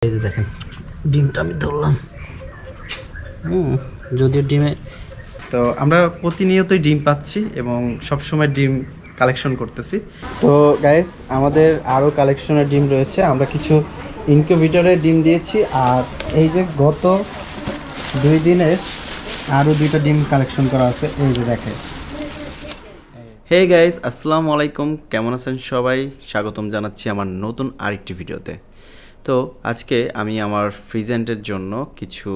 এই যে দেখেন ডিমটা আমি ধরলাম। যদিও ডিমে তো আমরা প্রতিনিয়তই ডিম পাচ্ছি এবং সবসময় ডিম কালেকশন করতেছি। তো গাইস আমাদের আরও কালেকশনের ডিম রয়েছে। আমরা কিছু ইনকিউবেটরের ডিম দিয়েছি, আর এই যে গত 2 দিনের আরও 2টা ডিম কালেকশন করা আছে। এই যে দেখে। হে গাইস, আসসালামু আলাইকুম, কেমন আছেন সবাই? স্বাগতম জানাচ্ছি আমার নতুন আরেকটি ভিডিওতে। তো আজকে আমি আমার ফ্রিজেন্টের জন্য কিছু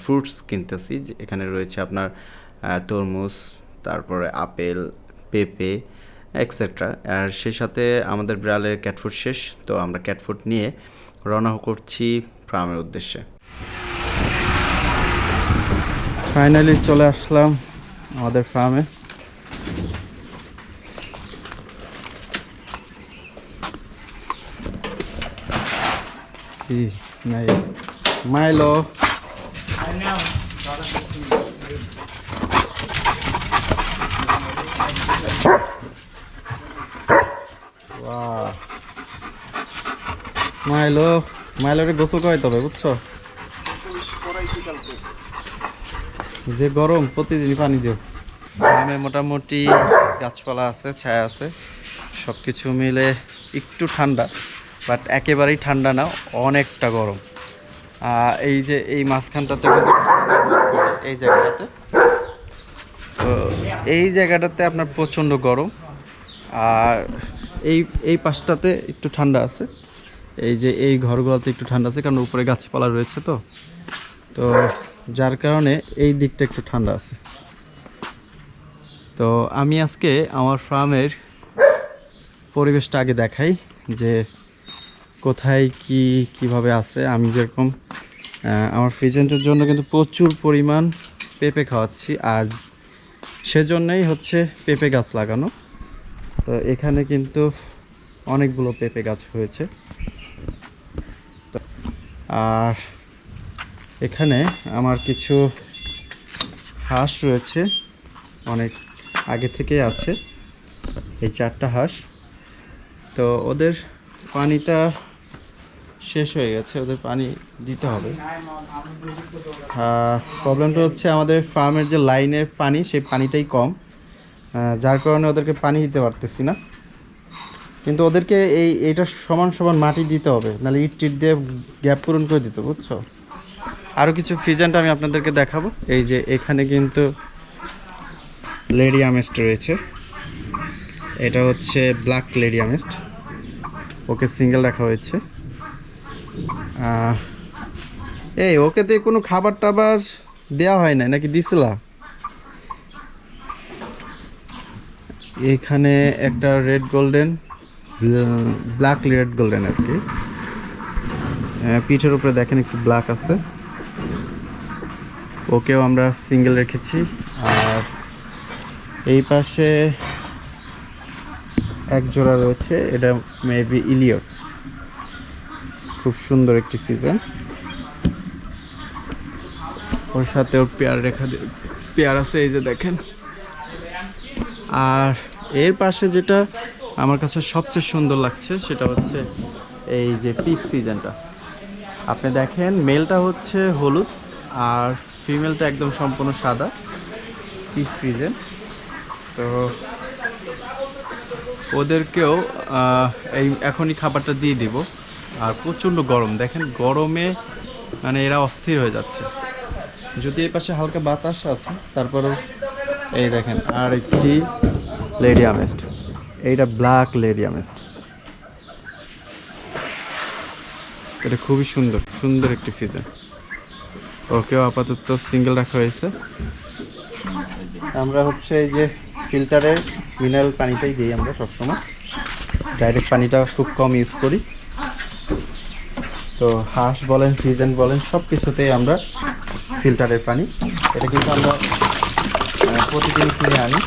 ফ্রুটস কিনতেছি। এখানে রয়েছে আপনার তরমুজ, তারপরে আপেল, পেঁপে এক্সেট্রা। আর সেই সাথে আমাদের বিড়ালের ক্যাটফুড শেষ, তো আমরা ক্যাটফুড নিয়ে রওনা করছি ফার্মের উদ্দেশ্যে। ফাইনালি চলে আসলাম আমাদের ফার্মে। নাই মাইলো মাইলোরে গোসল করাইতে হবে, বুঝছো? যে গরম, প্রতিদিনই পানি দিও। গ্রামে মোটামুটি গাছপালা আছে, ছায়া আছে, সব কিছু মিলে একটু ঠান্ডা, বাট একেবারেই ঠান্ডা না, অনেকটা গরম। এই যে এই মাঝখানটাতে এই জায়গাটাতে, তো এই জায়গাটাতে আপনার প্রচণ্ড গরম, আর এই পাশটাতে একটু ঠান্ডা আছে। এই যে এই ঘরগুলোতে একটু ঠান্ডা আছে, কারণ উপরে গাছপালা রয়েছে, তো যার কারণে এই দিকটা একটু ঠান্ডা আছে। তো আমি আজকে আমার ফার্মের পরিবেশটা আগে দেখাই, যে কোথায় কিভাবে আছে। আমি যেরকম আমার ফ্রিজেন্টের জন্য কিন্তু প্রচুর পরিমাণ পেঁপে খাওয়াচ্ছি, আর সেজন্যই হচ্ছে পেঁপে গাছ লাগানো। তো এখানে কিন্তু অনেকগুলো পেঁপে গাছ হয়েছে। আর এখানে আমার কিছু হাঁস রয়েছে, অনেক আগে থেকেই আছে, এই 4টা হাঁস। তো ওদের পানিটা শেষ হয়ে গেছে, ওদের পানি দিতে হবে। প্রবলেমটা হচ্ছে আমাদের ফার্মের যে লাইনের পানি, সেই পানিটাই কম, যার কারণে ওদেরকে পানি দিতে পারতেছি না। কিন্তু ওদেরকে এইটা সমান সমান মাটি দিতে হবে, নাহলে ইট টিট দিয়ে গ্যাপ পূরণ করে দিতে, বুঝছো? আরও কিছু ফিজেন্ট আমি আপনাদেরকে দেখাবো। এই যে এখানে কিন্তু লেডি আমেস্ট রয়েছে, এটা হচ্ছে ব্ল্যাক লেডি আমেস্ট, ওকে সিঙ্গেল রাখা হয়েছে। ওকে দিয়ে কোনো খাবার টাবার দেওয়া হয় না নাকি দিছিলা? এখানে একটা red golden, black red golden আর কি, পিঠের উপরে দেখেন একটু ব্ল্যাক আছে, ওকেও আমরা সিঙ্গেল রেখেছি। আর এই পাশে এক জোড়া রয়েছে, এটা মেবি ইলিয়ট, খুব সুন্দর একটি ফিজেন। ওর সাথে ওর পেয়ার আছে, এই যে দেখেন। আর এর পাশে যেটা আমার কাছে সবচেয়ে সুন্দর লাগছে, সেটা হচ্ছে এই যে পিস ফিজেনটা। আপনি দেখেন, মেলটা হচ্ছে হলুদ আর ফিমেলটা একদম সম্পূর্ণ সাদা, পিস ফিজেন। তো ওদেরকেও এখনই খাবারটা দিয়ে দিব। আর প্রচণ্ড গরম, দেখেন গরমে মানে এরা অস্থির হয়ে যাচ্ছে। যদি এই পাশে হালকা বাতাস আছে, তারপরেও এই দেখেন আর একটি লেডি আমেস্ট, এইটা ব্ল্যাক লেডি আমেস্ট, এটা খুবই সুন্দর একটি ফিজেন। ওকেও আপাতত সিঙ্গেল রাখা হয়েছে। আমরা হচ্ছে এই যে ফিল্টারের মিনারেল পানিটাই দিই আমরা সবসময়, ডাইরেক্ট পানিটা খুব কম ইউজ করি। তো হাঁস বলেন, ফিজেন বলেন, সব কিছুতেই আমরা ফিল্টারের পানি, এটা কিন্তু আমরা প্রতিদিন কিনে আনি।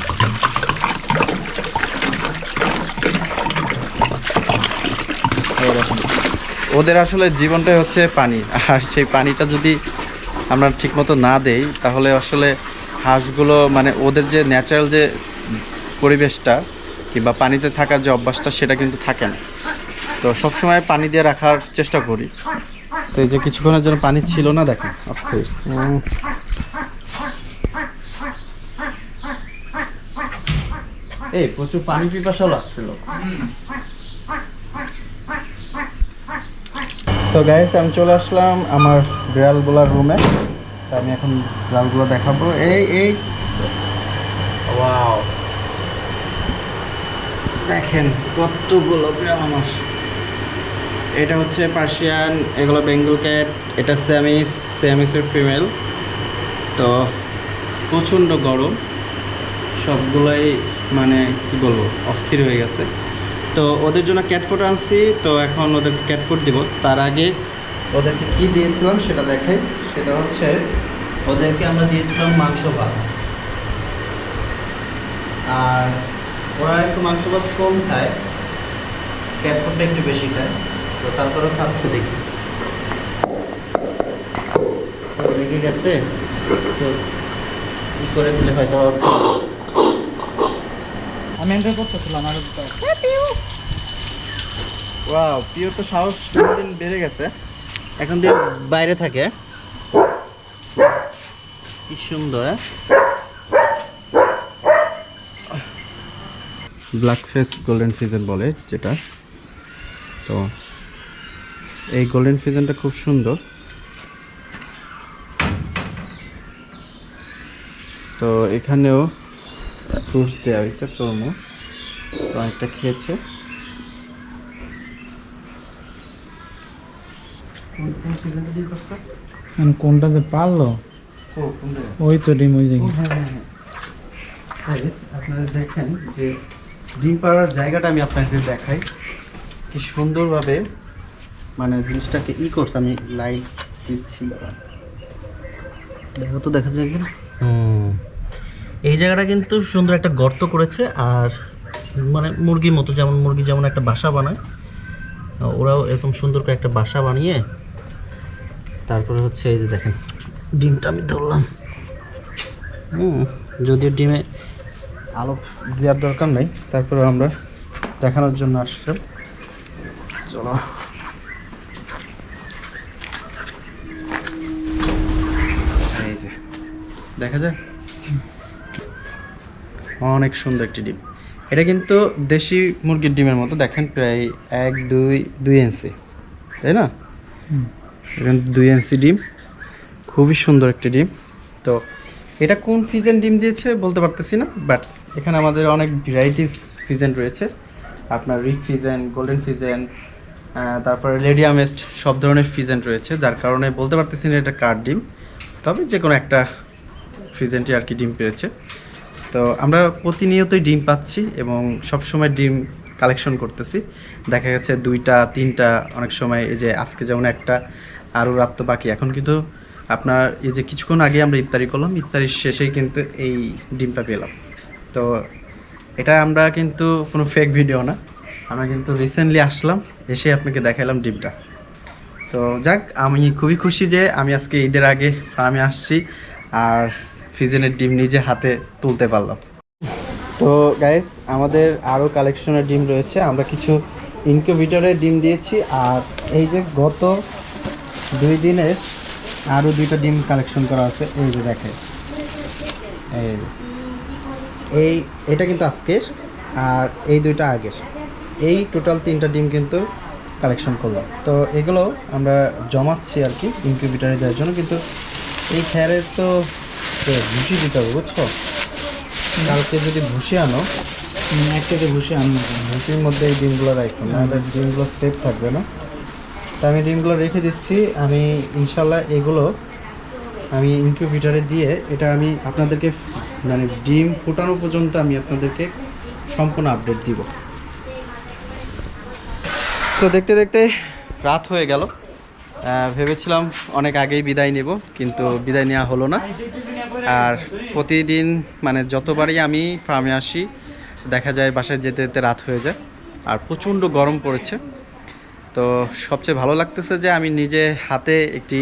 ওদের আসলে জীবনটাই হচ্ছে পানি, আর সেই পানিটা যদি আমরা ঠিকমতো না দেই, তাহলে আসলে হাঁসগুলো মানে ওদের যে ন্যাচারাল যে পরিবেশটা কিংবা পানিতে থাকার যে অভ্যাসটা, সেটা কিন্তু থাকে না। তো সবসময় পানি দিয়ে রাখার চেষ্টা করি। এই যে কিছুক্ষণের জন্য পানি ছিল না, দেখেন অস্থির। এই প্রচুর পানি পিপাসাও লাগছিল। তো গাইস আমি চলে আসলাম আমার বিড়ালগুলোর রুমে। আমি এখন বিড়ালগুলো দেখাবো। এই ওয়াও, দেখেন কতগুলো বিড়াল আমার। এটা হচ্ছে পার্সিয়ান, এগুলো বেঙ্গল ক্যাট, এটা সিয়ামিসের ফিমেল। তো প্রচণ্ড গরম, সবগুলাই মানে কি বলবো অস্থির হয়ে গেছে। তো ওদের জন্য ক্যাট ফুড আনছি, তো এখন ওদেরকে ক্যাট ফুড দিব। তার আগে ওদেরকে কি দিয়েছিলাম সেটা দেখাই। সেটা হচ্ছে ওদেরকে আমরা দিয়েছিলাম মাংস ভাত, আর ওরা একটু মাংস ভাত কম খায়, ক্যাট ফুডটা একটু বেশি খায়। তো তারপরেও খাচ্ছে, দেখি লেগে গেছে। তো ই করে দিলে হয়তো আমি এন্টার করতেছিলাম আর ওয়াও, পিওর তো সাহস দিন বেড়ে গেছে, এখন দিয়ে বাইরে থাকে। কি সুন্দর ব্ল্যাক ফেস গোল্ডেন ফিজেন্ট বলে যেটা। তো এই গোল্ডেন ফিজেন্টটা খুব সুন্দর। তো এখানেও ফ্রুটস দেওয়া হয়েছে, তরমুজ, তো অনেকটা খেয়েছে। কোনটা যে পারলো ওই তো ডিম ওই জায়গায়। আপনারা দেখেন যে ডিম পাড়ার জায়গাটা আমি আপনাদের দেখাই, কি সুন্দরভাবে মানে জিনিসটাকে করছে। আমি লাইট দিচ্ছি, দেখো তো দেখা যায় কিনা। এই জায়গাটা কিন্তু সুন্দর একটা গর্ত করেছে, আর মানে মুরগির মতো, যেমন মুরগি যেমন একটা বাসা বানায়, ওরাও এরকম সুন্দর করে একটা বাসা বানিয়ে তারপরে হচ্ছে এই যে দেখেন ডিমটা আমি ধরলাম। যদিও ডিমে আলো দেওয়ার দরকার নেই, তারপরে আমরা দেখানোর জন্য আসলাম। চলো, এই যে দেখা যায় অনেক সুন্দর একটি ডিম। এটা কিন্তু দেশি মুরগির ডিমের মতো, দেখেন প্রায় 1-2 ইঞ্চি, তাই না? এখানে 2 ইঞ্চি ডিম, খুবই সুন্দর একটি ডিম। তো এটা কোন ফিজেন্ট ডিম দিয়েছে বলতে পারতেছি না, বাট এখানে আমাদের অনেক ভ্যারাইটিস ফিজেন্ট রয়েছে। আপনার রিক ফিজেন্ট, গোল্ডেন ফিজেন্ট, তারপরে রেডিয়ামেস্ট, সব ধরনের ফিজেন্ট রয়েছে, যার কারণে বলতে পারতেছি না এটা কার ডিম। তবে যে কোনো একটা ফিজেন্টই আর কি ডিম পেয়েছে। তো আমরা প্রতিনিয়তই ডিম পাচ্ছি এবং সবসময় ডিম কালেকশন করতেছি। দেখা গেছে 2টা 3টা, অনেক সময় এই যে আজকে যেমন একটা, আরও রাত তো বাকি। এখন কিন্তু আপনার এই যে কিছুক্ষণ আগে আমরা ইফতারি করলাম, ইফতারির শেষেই কিন্তু এই ডিমটা পেলাম। তো এটা আমরা কিন্তু কোনো ফেক ভিডিও না, আমরা কিন্তু রিসেন্টলি আসলাম, এসে আপনাকে দেখালাম ডিমটা। তো যাক, আমি খুবই খুশি যে আমি আজকে ঈদের আগে ফার্মে আসছি আর ফিজেনের ডিম নিজে হাতে তুলতে পারলাম। তো গাইস, আমাদের আরও কালেকশনের ডিম রয়েছে। আমরা কিছু ইনকিউবেটরের ডিম দিয়েছি, আর এই যে গত 2 দিনের আরও 2টা ডিম কালেকশন করা আছে। এই যে দেখে, এটা কিন্তু আজকের, আর এই 2টা আগের। এই টোটাল 3টা ডিম কিন্তু কালেকশন করলাম। তো এগুলো আমরা জমাচ্ছি আর কি ইনকিউবেটরে দেওয়ার জন্য, কিন্তু এই খ্যারের তো ভুসি দিতে হবে, বুঝছো? কালকে যদি ভুসি আনো, একটাকে ভুসি আনবো, ভুসির মধ্যে এই ডিমগুলো রাখো, নাহলে ডিমগুলো সেফ থাকবে না। তো আমি ডিমগুলো রেখে দিচ্ছি। আমি ইনশাল্লাহ এগুলো আমি ইনকিউবেটরে দিয়ে এটা আমি আপনাদেরকে মানে ডিম ফোটানো পর্যন্ত আমি আপনাদেরকে সম্পূর্ণ আপডেট দিব। তো দেখতে দেখতে রাত হয়ে গেল। ভেবেছিলাম অনেক আগেই বিদায় নেব, কিন্তু বিদায় নেওয়া হলো না। আর প্রতিদিন মানে যতবারই আমি ফার্মে আসি, দেখা যায় বাসায় যেতে যেতে রাত হয়ে যায়, আর প্রচণ্ড গরম পড়েছে। তো সবচেয়ে ভালো লাগতেছে যে আমি নিজে হাতে একটি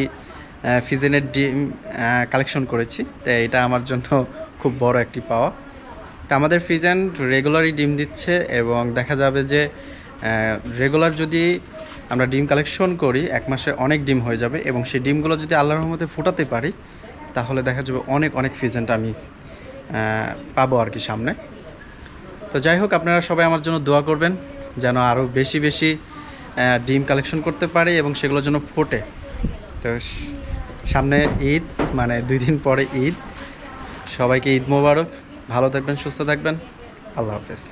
ফিজেনের ডিম কালেকশন করেছি। তো এটা আমার জন্য খুব বড় একটি পাওয়া। তো আমাদের ফিজেন রেগুলারই ডিম দিচ্ছে, এবং দেখা যাবে যে রেগুলার যদি আমরা ডিম কালেকশন করি, 1 মাসে অনেক ডিম হয়ে যাবে এবং সেই ডিমগুলো যদি আল্লাহর রহমতে ফোটাতে পারি তাহলে দেখা যাবে অনেক অনেক ফিজেন্ট আমি পাবো আর কি সামনে। তো যাই হোক, আপনারা সবাই আমার জন্য দোয়া করবেন যেন আরও বেশি বেশি ডিম কালেকশন করতে পারি এবং সেগুলো যেন ফোটে। তো সামনে ঈদ, মানে 2 দিন পরে ঈদ। সবাইকে ঈদ মোবারক। ভালো থাকবেন, সুস্থ থাকবেন। আল্লাহ হাফেজ।